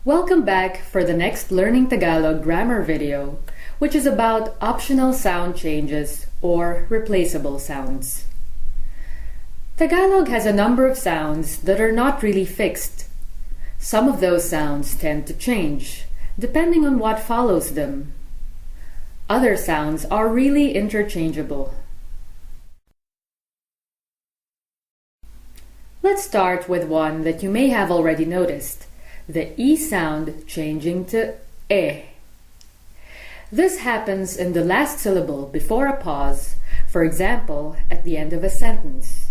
Welcome back for the next Learning Tagalog grammar video, which is about optional sound changes or replaceable sounds. Tagalog has a number of sounds that are not really fixed. Some of those sounds tend to change, depending on what follows them. Other sounds are really interchangeable. Let's start with one that you may have already noticed, the E sound changing to E. This happens in the last syllable before a pause, for example, at the end of a sentence.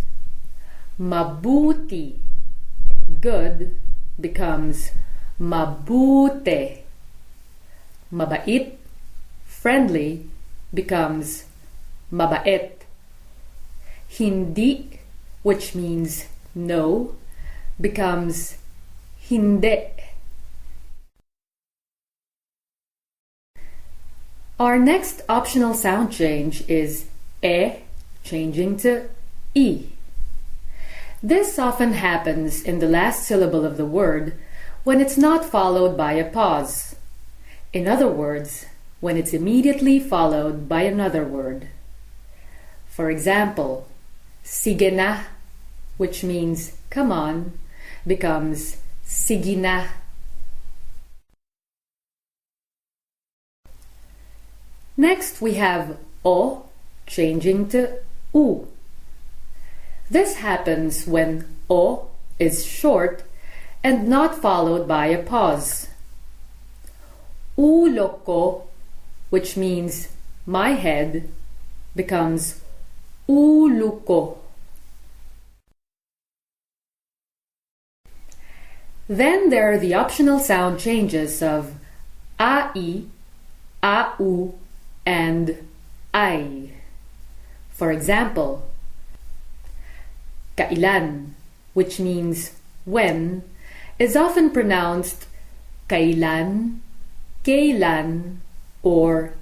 Mabuti, good, becomes mabute. Mabait, friendly, becomes mabait. Hindi, which means no, becomes hindi. Our next optional sound change is E changing to E. This often happens in the last syllable of the word when it's not followed by a pause. In other words, when it's immediately followed by another word. For example, sige na, which means come on, becomes sige na. Next, we have O changing to U. This happens when O is short and not followed by a pause. Ulo ko, which means my head, becomes ulu ko. Then there are the optional sound changes of ai, au, and ay. For example, kailan, which means when, is often pronounced kailan, kailan, or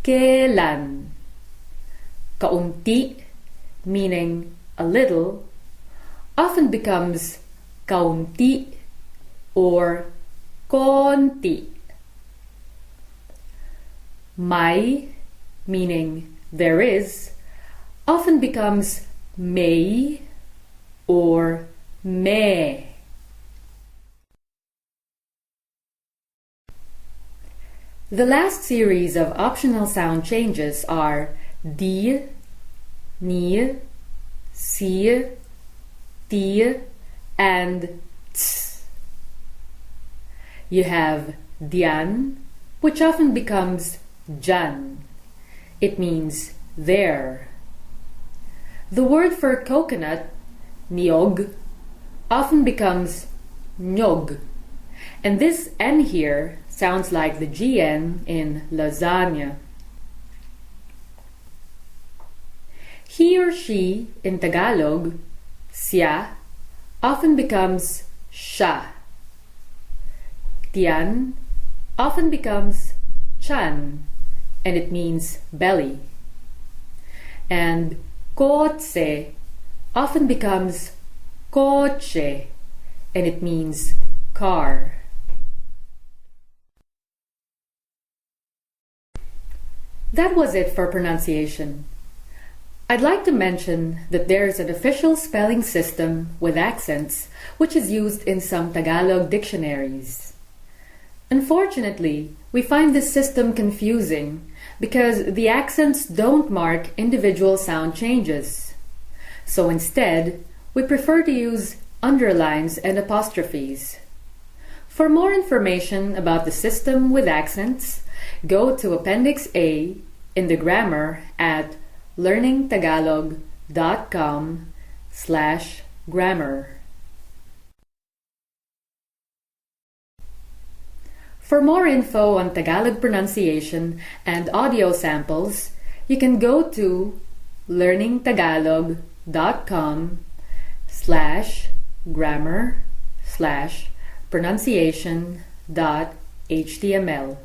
kailan. Kaunti, meaning a little, often becomes kaunti or konti. May, meaning there is, often becomes may or me. The last series of optional sound changes are di, ni, si, ti, and ts. You have diyan, which often becomes dyan. It means there. The word for coconut, niyog, often becomes nyog, and this N here sounds like the GN in lasagna. He or she in Tagalog, siya, often becomes siya. Tiyan often becomes chan, and it means belly. And kotse often becomes coche, and it means car. That was it for pronunciation. I'd like to mention that there is an official spelling system with accents which is used in some Tagalog dictionaries. Unfortunately, we find this system confusing because the accents don't mark individual sound changes. So instead, we prefer to use underlines and apostrophes. For more information about the system with accents, go to Appendix A in the grammar at learningtagalog.com/grammar. For more info on Tagalog pronunciation and audio samples, you can go to learningtagalog.com/grammar/pronunciation.html.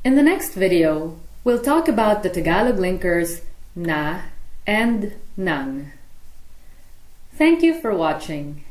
In the next video, we'll talk about the Tagalog linkers na and nang. Thank you for watching.